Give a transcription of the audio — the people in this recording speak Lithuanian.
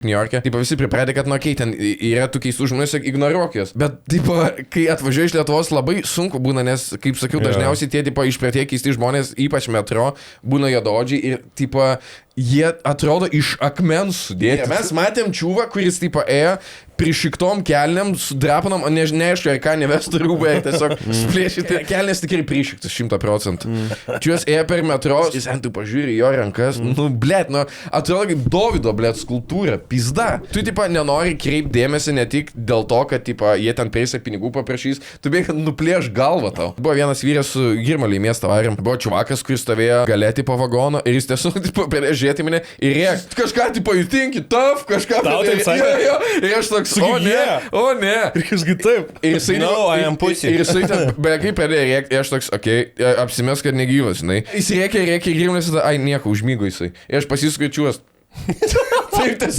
New York'e, tipo visi pripratę, kad, ten yra tų keistų žmonių, ignoruok juos. Bet, tipo, kai atvažiuoji iš Lietuvos, labai sunku būna, nes, kaip sakiau, dažniausiai tie, tipo, išpratėję keisti žmonės, ypač metro, būna juodaodžiai ir, tipo, jie atrodo iš akmens sudėti. Mes matėm čiūvą, kuris, tipo, ėjo prišiktom kelniam, sudrapanom, neaišku, ar ką nevestų rūbai, ar tiesiog splėšyti. Kelnės tikrai prišiktas 100%. Čiūvas ėjo per metro, jis ant tų pažiūrė jo rankas, atrodo kaip Dovydo, skulptūra, pizda. Tu, tipo, nenori kreipti dėmesį ne tik dėl to, kad, tipo, jie ten peisę pinigų paprašys, tu beje, nuplėš galvą tau. Buvo vienas vyras su Girmaliai miestą varėm, buvo čiuvakas, kuris stovėjo galėti po vagono ir jis tiesiog, tipo, žiūrėti mane ir rėk, kažką, tipo, jutinki, taf, kažką. Tau taip sakė? Ir aš toks, o ne. Ir kažkai taip. Ir jisai, I am pussy. Ir jisai ten, beje, kaip pradėjo rėkti, ir aš toks, apsimės, kad negyvas, žinai. Jis rėkė, ir Girmalis, nieko, užmygo jisai. Ir aš pasisuku į čiūvas. Taip, tiesiog.